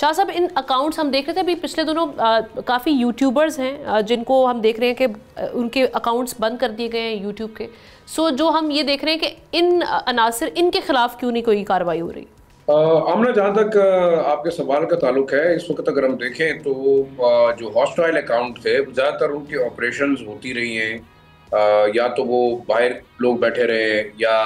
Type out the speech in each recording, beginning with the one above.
शाह साहब, इन अकाउंट्स हम देख रहे थे अभी पिछले दिनों, काफ़ी यूट्यूबर्स हैं जिनको हम देख रहे हैं कि उनके अकाउंट्स बंद कर दिए गए हैं यूट्यूब के। सो जो हम ये देख रहे हैं कि इन अनासिर, इनके खिलाफ क्यों नहीं कोई कार्रवाई हो रही? आमना, जहाँ तक आपके सवाल का ताल्लुक है, इस वक्त अगर हम देखें तो जो हॉस्टाइल अकाउंट थे ज़्यादातर उनकी ऑपरेशंस होती रही हैं, या तो वो बाहर लोग बैठे रहे या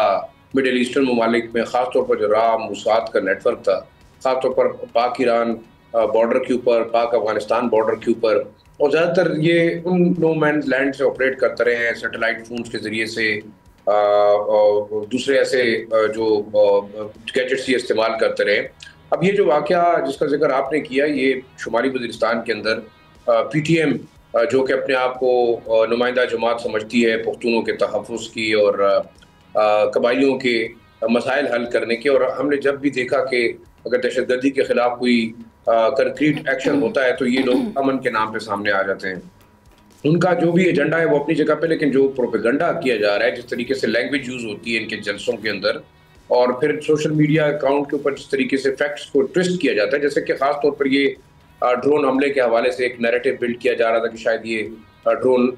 मिडिल ईस्टर्न ममालिक में, ख़ास तौर पर जो राह मुसाद का नेटवर्क था, ख़ास तौर पर पाक ईरान बॉर्डर के ऊपर, पाक अफगानिस्तान बॉर्डर के ऊपर, और ज़्यादातर ये उन नो मैन लैंड से ऑपरेट करते रहे हैं सैटेलाइट फोन्स के ज़रिए से, और दूसरे ऐसे जो गैजेट्स ये इस्तेमाल करते रहे। अब ये जो वाक़या जिसका जिक्र आपने किया, ये शुमाली वज़ीरिस्तान के अंदर PTM, जो कि अपने आप को नुमाइंदा जमात समझती है पख्तूनों के तहफ़्फ़ुज़ की और कबाइलियों के मसाइल हल करने के, और हमने जब भी देखा कि अगर दहशतगर्दी के ख़िलाफ़ कोई कंक्रीट एक्शन होता है तो ये लोग अमन के नाम पे सामने आ जाते हैं। उनका जो भी एजेंडा है वो अपनी जगह पे, लेकिन जो प्रोपेगेंडा किया जा रहा है, जिस तरीके से लैंग्वेज यूज़ होती है इनके जलसों के अंदर, और फिर सोशल मीडिया अकाउंट के ऊपर जिस तरीके से फैक्ट्स को ट्विस्ट किया जाता है, जैसे कि ख़ास तौर पर ये ड्रोन हमले के हवाले से एक नैरेटिव बिल्ड किया जा रहा था कि शायद ये ड्रोन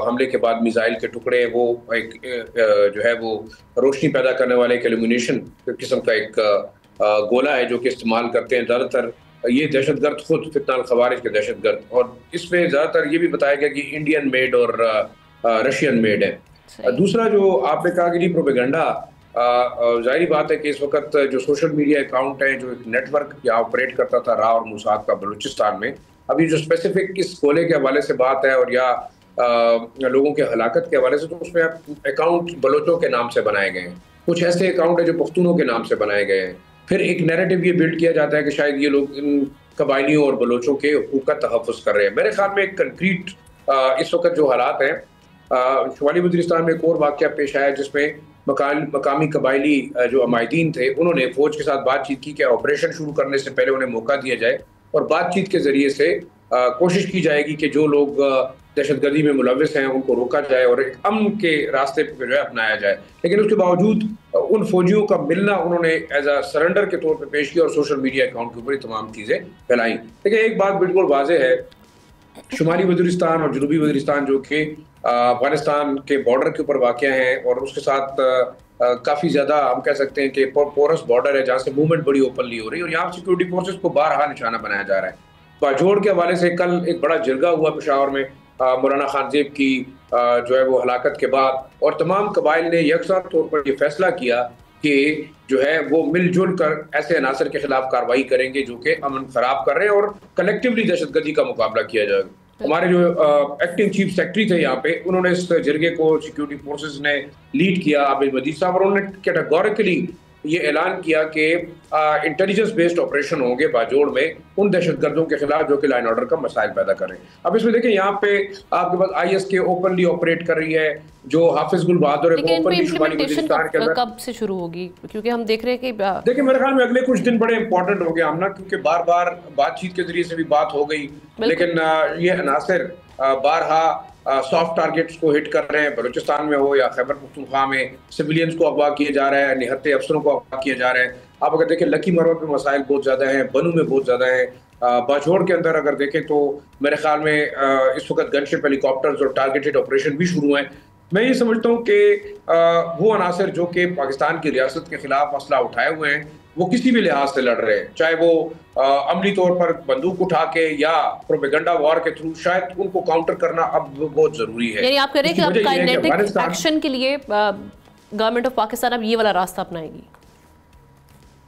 हमले के बाद मिसाइल के टुकड़े, वो एक जो है वो रोशनी पैदा करने वाले एक एल्यूमिनेशन किस्म का एक गोला है जो कि इस्तेमाल करते हैं ज़्यादातर ये दहशतगर्द, खुद फितनाल खवारिज के दहशतगर्द। और इसमें ज़्यादातर ये भी बताया गया कि इंडियन मेड और रशियन मेड है। दूसरा जो आपने कहा कि जी प्रोपेगेंडा, जाहिर बात है कि इस वक्त जो सोशल मीडिया अकाउंट है, जो एक नेटवर्क यहाँ ऑपरेट करता था राह और मुसाद का बलूचिस्तान में, अभी जो स्पेसिफिक इस गोले के हवाले से बात है और या लोगों के हलाकत के हवाले से, तो उसमें अकाउंट बलोचों के नाम से बनाए गए हैं, कुछ ऐसे अकाउंट है जो पख्तूनों के नाम से बनाए गए हैं। फिर एक नैरेटिव ये बिल्ड किया जाता है कि शायद ये लोग इन कबाइलियों और बलोचों के हुकूक का तहफ़्फ़ुज़ कर रहे हैं। मेरे ख्याल में एक कंक्रीट इस वक्त जो हालात हैं, शुमाली वज़ीरिस्तान में एक और वाक़या पेश आया जिसमें मकामी कबाइली जो अमायदीन थे, उन्होंने फ़ौज के साथ बातचीत की कि ऑपरेशन शुरू करने से पहले उन्हें मौका दिया जाए और बातचीत के ज़रिए से कोशिश की जाएगी कि जो लोग दहशतगर्दी में मुलविस हैं उनको रोका जाए और एक अमन के रास्ते पर जो है अपनाया जाए। लेकिन उसके बावजूद उन फौजियों का मिलना उन्होंने एज अ सरेंडर के तौर पे पेश किया और सोशल मीडिया अकाउंट के ऊपर तमाम चीज़ें फैलाई। लेकिन एक बात बिल्कुल वाज़ेह है, शुमाली वज़ीरिस्तान और जनूबी वज़ीरिस्तान जो कि अफगानिस्तान के बॉर्डर के ऊपर वाक़या हैं और उसके साथ काफ़ी ज़्यादा हम कह सकते हैं कि पोरस बॉर्डर है, जहाँ से मूवमेंट बड़ी ओपनली हो रही है और यहाँ सिक्योरिटी फोर्सेस को बारहा निशाना बनाया जा रहा है। बाजोड़ के हवाले से कल एक बड़ा जलगा हुआ पेशावर में, मौलाना खानजेब की जो है वो हलाकत के बाद, और तमाम कबाइल ने यकसा तौर पर यह फैसला किया कि जो है वो मिलजुल कर ऐसे अनासर के खिलाफ कार्रवाई करेंगे जो कि अमन खराब कर रहे हैं और कलेक्टिवली दहशतगर्दी का मुकाबला किया जाएगा। हमारे जो एक्टिंग चीफ सेक्रेटरी थे यहाँ पे, उन्होंने इस जरगे को सिक्योरिटी फोर्सेस ने लीड किया, आबिद मजीद साहब, और उन्होंने कैटेगोरिकली ये ऐलान किया कि इंटेलिजेंस बेस्ड ऑपरेशन होंगे बाजोड़ में उन दहशतगर्दों के खिलाफ जो कि लाइन ऑर्डर का मसाइल पैदा कर रहे हैं। अब इसमें देखिए यहाँ पे आपके पास IS के ओपनली ऑपरेट कर रही है, जो हाफिज गुल बहादुर है वो ओपनली शुमाली वज़ीरिस्तान के अंदर कब से शुरू होगी? क्योंकि हम देख रहे हैं कि देखिए मेरे ख्याल में अगले कुछ दिन बड़े इंपॉर्टेंट हो गए हमना, क्योंकि बार बार बातचीत के जरिए से भी बात हो गई, लेकिन ये अनासर बारहा सॉफ्ट टारगेट्स को हिट कर रहे हैं, बलूचिस्तान में हो या खैबर पख्तूनख्वा में सिविलियंस को अगवा किया जा रहा है, निहत्ते अफसरों को अगवा किया जा रहा है। आप अगर देखें लकी मरवत में मसाइल बहुत ज़्यादा हैं, बनू में बहुत ज़्यादा है, बाजोड़ के अंदर अगर देखें तो मेरे ख्याल में इस वक्त गनशिप हेलीकॉप्टर्स और टारगेटेड ऑपरेशन भी शुरू हैं। मैं ये समझता हूँ कि वो अनासर जो कि पाकिस्तान की रियासत के खिलाफ मसला उठाए हुए हैं, वो किसी भी लिहाज से लड़ रहे हैं, चाहे वो अमली तौर पर बंदूक उठा के या प्रोपेगेंडा वॉर के थ्रू, शायद उनको काउंटर करना अब बहुत जरूरी है। यानी आप कह रहे हैं कि अब काइनेटिक एक्शन के लिए गवर्नमेंट ऑफ पाकिस्तान अब ये वाला रास्ता अपनाएगी?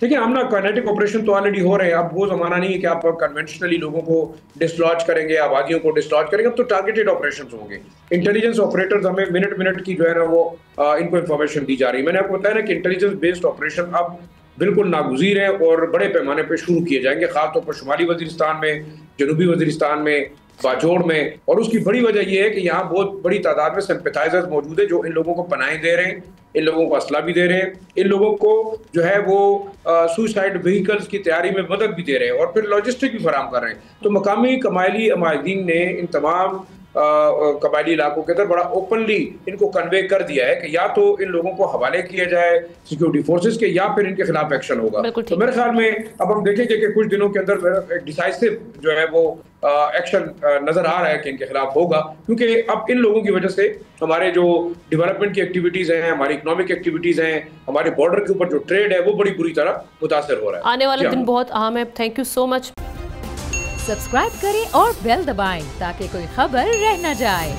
देखिए हम ना काइनेटिक ऑपरेशन तो ऑलरेडी हो रहे हैं, अब वो जमाना नहीं है कि आप कन्वेंशनली लोगों को डिसलॉज करेंगे, आबादियों को डिसलॉज करेंगे, अब तो टारगेटेड ऑपरेशंस होंगे। इंटेलिजेंस ऑपरेटर्स हमें मिनट मिनट की जो है ना वो इनको इन्फॉर्मेशन दी जा रही है। मैंने आपको बताया ना कि इंटेलिजेंस बेस्ड ऑपरेशन अब बिल्कुल नागुज़ीर है और बड़े पैमाने पर शुरू किए जाएंगे, खासतौर पर शुमाली वज़ीरिस्तान में, जनूबी वज़ीरिस्तान में, बाजोड़ में। और उसकी बड़ी वजह यह है कि यहाँ बहुत बड़ी तादाद में सिंपैथाइजर्स मौजूद है जो इन लोगों को पनाहें दे रहे हैं, इन लोगों को असला भी दे रहे हैं, इन लोगों को जो है वो सुसाइड व्हीकल्स की तैयारी में मदद भी दे रहे हैं और फिर लॉजिस्टिक भी फराहम कर रहे हैं। तो मकामी कबायली अमायदीन ने इन तमाम कबायली इलाकों के अंदर बड़ा ओपनली इनको कन्वे कर दिया है कि या तो इन लोगों को हवाले किया जाए सिक्योरिटी फोर्सेस के, या फिर इनके खिलाफ एक्शन होगा। तो मेरे ख्याल में अब हम देखेंगे कि कुछ दिनों के अंदर एक डिसाइसिव जो है वो एक्शन नजर आ रहा है कि इनके खिलाफ होगा, क्योंकि अब इन लोगों की वजह से हमारे जो डेवलपमेंट की एक्टिविटीज हैं, हमारी इकोनॉमिक एक्टिविटीज हैं, हमारे बॉर्डर के ऊपर जो ट्रेड है वो बड़ी बुरी तरह मुतासर हो रहा है। आने वाला दिन बहुत अहम है। Thank you so much. Subscribe करें और बेल दबाएं ताकि कोई खबर रह न जाए।